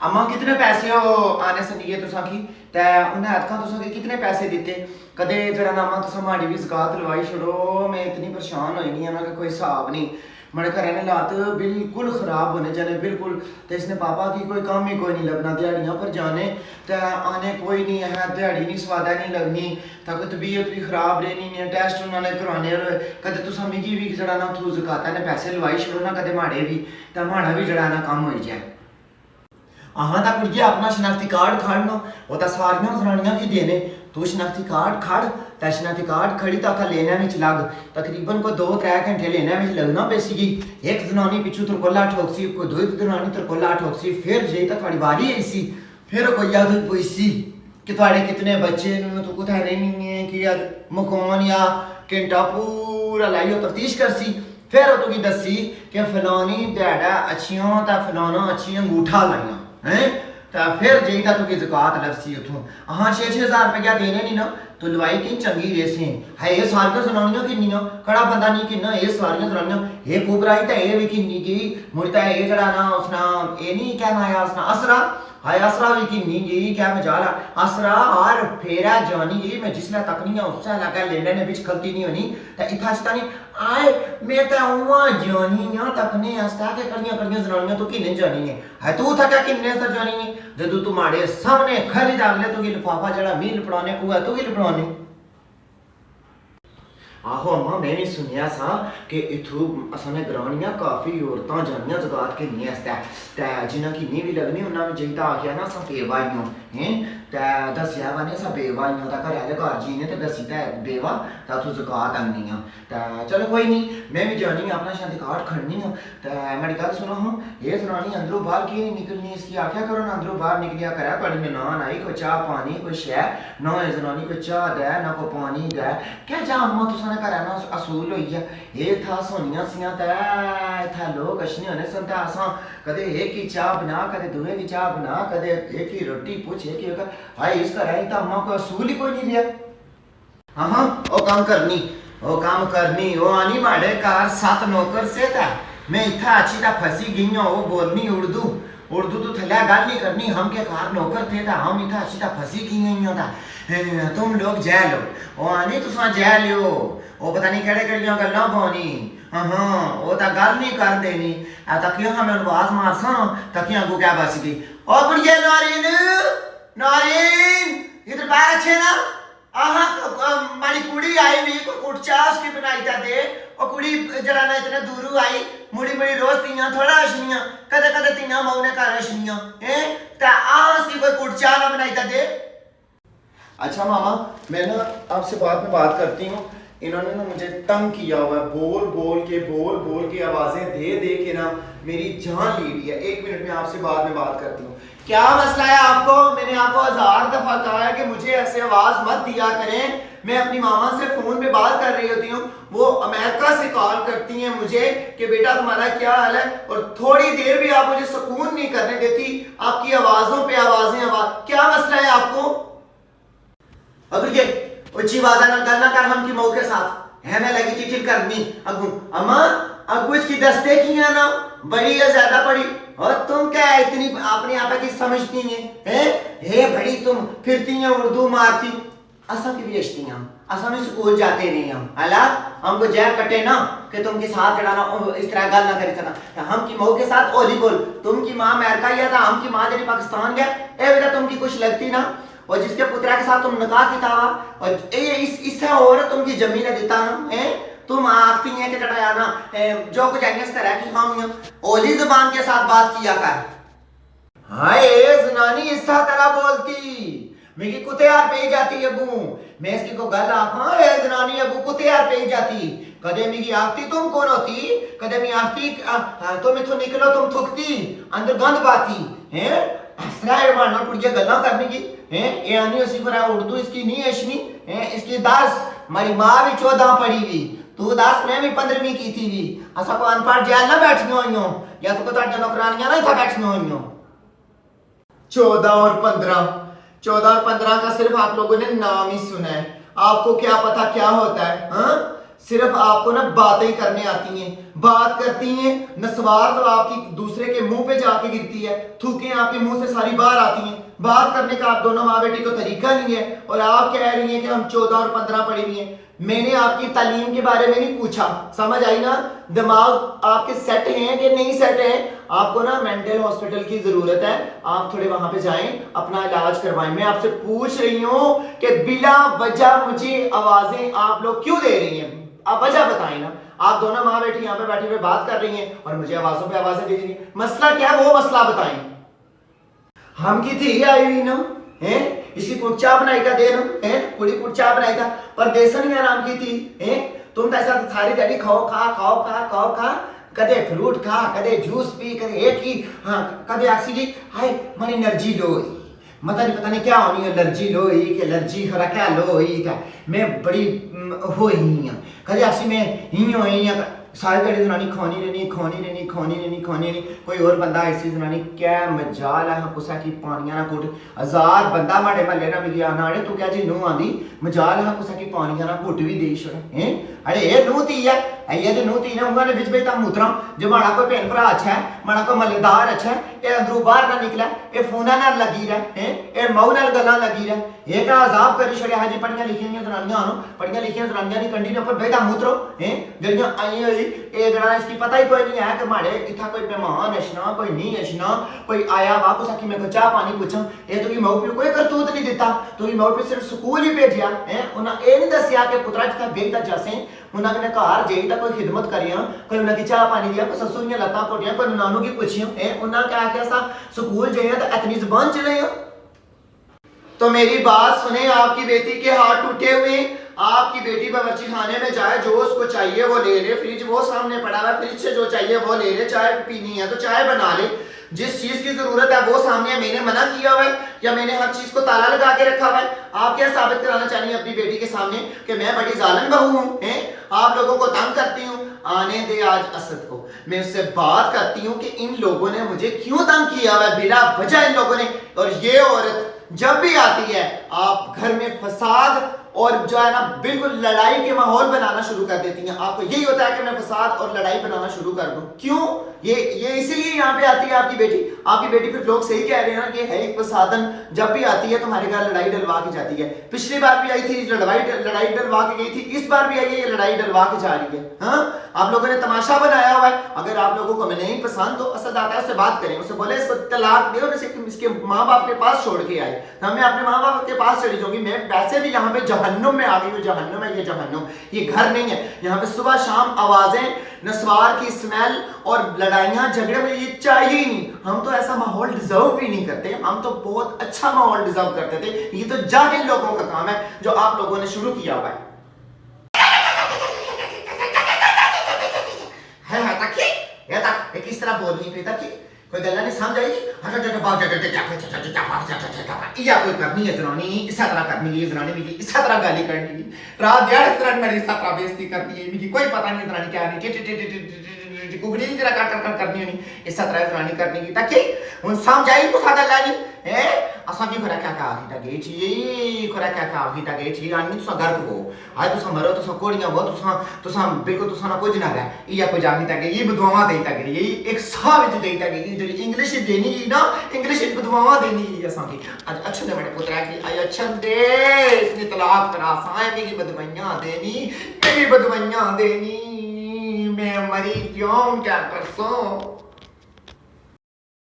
अम्मा कितने पैसे हो आने सनिए तुसा की ते उन्हें अतका तुसा के कितने पैसे दिते कदे जड़ा नामा तुसा माड़ी भी ज़कात लवाई छोड़ो। मैं इतनी परेशान होई नहीं है ना कि कोई हिसाब नहीं। मेरे घर ने लात बिल्कुल ख़राब होने जाने बिल्कुल। तो इसने पापा की कोई काम ही कोई नहीं लगना दिहाड़ियाँ पर जाने तो आने कोई नहीं है दिहाड़ी नहीं स्वादा नहीं लगनी तो कोई तबीयत भी ख़राब रहनी नहीं टेस्ट उन्होंने करवाने कदे तुसा मिगी भी जड़ा ना थ्रू ज़कात ने पैसे लवाई छोड़ो ना कदे माड़े भी तो माड़ा भी जड़ा ना कम हो जाए। हाँ तो कुड़िए अपना शनाख्ती कार्ड खड़ना वो तो सारियां जनानियां की देने तू शनाख्ती कार्ड खड़ तो शनाख्ती कार्ड खड़ी तो लेने में लग तकरीबन कोई 2-3 घंटे लेने में लगना पेसी एक जनानी पिछू तरकोला ठोकसी कोई दो जनानी तरकोला ठोकसी फिर जे तो थोड़ी वारी आई सी फिर कोई याद पुछसी कि थोड़े कितने बच्चे तू कुछ रहनी है कि मकान या घंटा पूरा लाइयो तफ्तीश करसी फिर तुकी दसी कि फलानी ध्याड़ा अच्छियां तो फलाना अच्छी अंगूठा लाइया हैं तो फिर जी तो तुकी ज़कात लफसी उठूं। हाँ 6-6 हज़ार रुपया देने नहीं ना तो लवाई कि चंगी रेसी है ये सारियां जनानियां किन्नियां कड़ा बंदा नहीं किन्ना ये सारियां जनानियां ये कुबराई तो ये भी किन्नी की मुड़ता ये जड़ा ना उसना ये नहीं क्या ना उसना असरा हाय असरा भी किन्नी जी क्या मजाला असरा और फेरा जानी जी मैं जिसने तकनी है उससे लगा लेने ने बीच गलती नहीं होनी तो इथा चता नहीं आए मैं तो उवा जानी ना तकने हस्ता के कड़ियां जनानियां तो किन्ने जानी है तू था क्या किन्ने से जानी है जदू तुम्हारे सामने खरीद अगले तो की लिफाफा जड़ा मील पड़ाने को है तो की पड़ाने आहो अम्मा मैं भी सुनिया सा कि इथू असने ग्रानियां काफी औरतां जानियां ज़कात के नहीं आस्ते ते जिन्हां की नहीं भी लगनी उन्हां में जेता आखिया ना सा बेवाइयों हैं ते दसिया बने सा बेवाइयों दा घर आले घर जी ने ते दसी ते बेवा ता तू ज़कात आनी है ते चलो कोई नहीं मैं भी जानी अपना शादी कार्ड खड़नी है ते मेरी गल सुनो हां ये जनानी अंदरों बाहर की निकलनी इसकी आख्या करो ना अंदरों बाहर निकलिया करा बड़ी मेहमान आई कोई चाह पानी कोई शै ना ये जनानी कोई चाह दे ना कोई पानी दे क्या जा अम्मा तुसा घर ना असूल हो गया ये था सोनिया सियां था लोग अशने होने सन था असा कदे एक ही चाह बना कदे दूसरे की चाह बना कदे एक ही रोटी पूछ एक ही हाय इसका रही था अम्मा को असूल ही कोई नहीं लिया। हाँ ओ काम करनी ओ आनी माड़े कार 7 नौकर से था मैं इतना अच्छी था फंसी गई हूँ वो बोलनी उर्दू तो थला गल नहीं करनी हम के कार नौकर थे था हम इतना अच्छी था फंसी गई था तुम लोग जै लो ओ आनी तुसा जै लियो ओ पता नहीं केड़े केड़ियां गल्लां पानी हाँ वो तो गल नहीं कर देनी तकिया हमें आवाज मारसा ना तकिया अगू क्या बस गई ओ कुड़िए नारीन इधर बाहर अच्छे ना आहा मारी कुड़ी आई हुई को कुटचा उसकी बनाई था दे और कुड़ी जरा ना इतने दूरू आई मुड़ी रोज तियां थोड़ा अशनियां कदे तियां मऊ ने कर अशनियां हैं ता उसकी कोई कुटचा ना बनाई था दे। अच्छा मामा मैं ना आपसे बाद में बात करती हूँ इन्होंने ना मुझे तंग किया हुआ है बोल के आवाजें दे के ना मेरी जान ली हुई है। 1 मिनट में आपसे बाद में बात करती हूँ। क्या मसला है आपको? मैंने आपको 1000 दफा कहा है कि मुझे ऐसे आवाज मत दिया करें। मैं अपनी मामा से फोन पे बात कर रही होती हूँ वो अमेरिका से कॉल करती हैं मुझे कि बेटा तुम्हारा क्या हाल है और थोड़ी देर भी आप मुझे सुकून नहीं करने देती आपकी आवाजों पे आवाज क्या मसला है आपको? अगर ये उच्ची आवाज़ ना गल ना कर हम की मऊ के साथ है मैं लगी चिचिल करनी अगू अम्मा अगू इसकी दस्ते की है ना बड़ी या ज्यादा बड़ी और तुम क्या इतनी अपने आप की समझती हैं हे बड़ी तुम फिरती हैं उर्दू मारती असा की भी अश्ती हम असा में स्कूल जाते नहीं हम अला हमको जहर कटे ना कि तुम के साथ चढ़ाना इस तरह गल ना करी सका हम की मऊ के साथ ओली बोल तुम की माँ अमेरिका गया था हम की माँ तेरी पाकिस्तान गया ए बेटा तुम की कुछ लगती ना और जिसके पुत्रा के साथ तुम निकाह की था और इससे और तुम की जमीन देता ना तुम आखती हैं कि चढ़ाया ना जो कुछ आएंगे इस तरह की हम ओली जुबान के साथ बात किया कर। हाय जनानी इस तरह बोलती मेरी कुत्ते यार पे जाती अबू मैं इसकी को गल हाँ जनानी अबू कुत्ते यार पे जाती कदे मेरी आखती तुम कौन होती कदे मी आखती तुम इथों निकलो तुम थुकती अंदर गंद बाती हैं असरा है मारना कुड़िया गल्ला करने की हैं ये आनी उसी पर उर्दू इसकी नहीं अशनी हैं इसकी 10 मेरी माँ भी 14 पढ़ी हुई तू 10 मैं भी 15वीं की थी भी असा को अनपढ़ जेल ना बैठनी हो या तो ताड़ नौकरानियां ना था बैठनी हो 14 और 15 का सिर्फ आप लोगों ने नाम ही सुना है आपको क्या पता क्या होता है हाँ सिर्फ आपको ना बातें करने आती हैं बात करती हैं, नस्वार तो आपकी दूसरे के मुंह पे जाके गिरती है, थूकें आपके मुंह से सारी बाहर आती हैं। बात करने का आप दोनों माँ बेटी को तरीका नहीं है और आप कह रही हैं कि हम 14 और 15 पढ़ी हुई हैं। मैंने आपकी तालीम के बारे में नहीं पूछा, समझ आई ना? दिमाग आपके सेट हैं कि नहीं सेट हैं? आपको ना मेंटल हॉस्पिटल की जरूरत है, आप थोड़े वहां पे जाएं, अपना इलाज करवाएं। मैं आपसे पूछ रही हूं कि बिला वजह मुझे आवाजें आप लोग क्यों दे रही हैं? आप वजह बताएं ना। आप दोनों माँ बेटी यहाँ पे बैठी हुए बात कर रही हैं और मुझे आवाजों पे आवाजें दे रही हैं। मसला क्या है वो मसला बताएं। हम की थी आई हुई ना है, इसी कुर्चा बनाई का दे है, पूरी कुर्चा बनाई था परदेसन में आराम की थी है। तुम तो ऐसा सारी डैडी खाओ खा खाओ खा खाओ खा, कदे फ्रूट खा, कदे जूस पी, कदे एक ही हाँ, कदे आक्सी जी हाय मन एनर्जी लो मतलब पता नहीं क्या होनी एलर्जी लो ही कि एलर्जी खरा क्या लो ही था। मैं बड़ी हो ही कदे आक्सी में ही हो ही सारी घड़ी जनानी खानी रहनी खानी रहनी खानी रहनी खानी रहनी। कोई और बंदा ऐसी जनानी क्या मजाल है कुसा की पानियां ना घुट, हजार बंदा माड़े महल्ले ना मिलिया ना अरे तू क्या जी नूं आंदी मजाल है कुसा की पानियां ना घुट भी दे छोड़ हैं। अरे ये नूं ती है ये जो नूं ती ना उन्होंने बिच बिच ता मूत्रा जो माड़ा कोई भैन भरा अच्छा है, माड़ा कोई मल्लेदार अच्छा है, ये अंदरों बाहर ना निकला, ये फोना नाल लगी रहा है, ये मऊ नाल गल्लां लगी रहा, ये का अजाब करी छोड़े हां जी। पढ़ियां लिखियां जनानियां आनो, पढ़ियां लिखियां जनानियां दी कंडी ऊपर बेटा मूत्रो हैं जड़ियां आई होई ये जरा इसकी पता ही कोई नहीं है कि माड़े इथा कोई मेहमान अशना कोई नहीं अशना कोई आया वा कुछ कि मैं को चाह पानी पूछां। ये तो मऊ पे कोई करतूत नहीं दिता, तो मऊ पे सिर्फ स्कूल ही भेजिया है। उन्हें ये नहीं दसिया कि पुत्रा जिथा बेटा जैसे उन्होंने घर जेई कोई खिदमत करिया, कोई उन्हें चाह पानी दिया, कोई ससुर दियां लत्तां घोटियां, कोई नानू की पूछियो है। उन्हें क्या आख्या सा स्कूल जाइए तो इतनी जबान चले। तो मेरी बात सुने, आपकी बेटी के हाथ टूटे हुए, आपकी बेटी बावर्ची खाने में जाए, जो उसको चाहिए वो ले ले, फ्रिज वो सामने पड़ा हुआ है, फ्रिज से जो चाहिए वो ले ले, चाय पीनी है तो चाय बना ले, जिस चीज की जरूरत है वो सामने है। मैंने मना किया हुआ है या मैंने हर चीज को ताला लगा के रखा हुआ है? आप क्या साबित कराना चाहिए अपनी बेटी के सामने कि मैं बड़ी जालिम बहू हूं हैं, आप लोगों को तंग करती हूं? आने दे आज असद को, मैं उससे बात करती हूं कि इन लोगों ने मुझे क्यों तंग किया हुआ है बिना वजह इन लोगों ने। और ये औरत जब भी आती है आप घर में फसाद और जो है ना बिल्कुल लड़ाई के माहौल बनाना शुरू कर देती हैं। आपको यही होता है कि मैं फसाद और लड़ाई बनाना शुरू कर दूं। क्यों? ये इसीलिए यहाँ पे आती है आपकी बेटी। आपकी बेटी फिर लोग सही कह रहे हैं ना, ये है एक फसादन, जब भी आती है तुम्हारे घर लड़ाई डलवा के जाती है। पिछली बार भी आई थी लड़ाई डलवा के गई थी, इस बार भी आई है ये लड़ाई डलवा के जा रही है। हाँ, आप लोगों ने तमाशा बनाया हुआ है। अगर आप लोगों को मैं नहीं पसंद तो असद आता है उससे बात करें, उससे बोले इसको तलाक दे और इसके माँ बाप के पास छोड़ के आए। मैं अपने माँ बाप के पास चली जाऊंगी। मैं वैसे भी यहाँ पे जहन्नुम में आ गई हूँ, जहन्नुम है ये, जहन्नुम ये घर नहीं है। यहाँ पे सुबह शाम आवाजें, नस्वार की स्मेल और लड़ाइयाँ झगड़े में ये चाहिए ही नहीं। हम तो ऐसा माहौल डिजर्व भी नहीं करते, हम तो बहुत अच्छा माहौल डिजर्व करते थे। ये तो जाहिल लोगों का काम है जो आप लोगों ने शुरू किया हुआ है। किस तरह बोल रही है कोई गल्ला नहीं समझ आई? या कोई करनी है जनानी इस तरह करनी है, जनानी मिली इस तरह गाली करनी है, रात यार इस तरह मेरी इस तरह बेइज्जती करनी है, मिली कोई पता नहीं जनानी क्या नहीं कुगड़ी जरा काट करनी नहीं इस तरह जनानी करनी की ताकि उन समझ आई को सादा लानी है। असा की खरा क्या आखी तक छी खरा क्या आखी तक छी आनी तुसा घर को आज तुसा मरो तुसा कोड़ियां वो तुसा बिल्कुल तुसा ना कुछ ना रहा या कोई जानी तक ये बदुआवा देई तक ये एक सा विच देई तक ये जो इंग्लिश देनी ना इंग्लिश बदुआवा देनी असा की आज अच्छा दे बड़े पुत्रा की आई अच्छा दे इसने तलाक करा साए मेरी बदवाइयां देनी मैं मरी क्यों क्या करसो।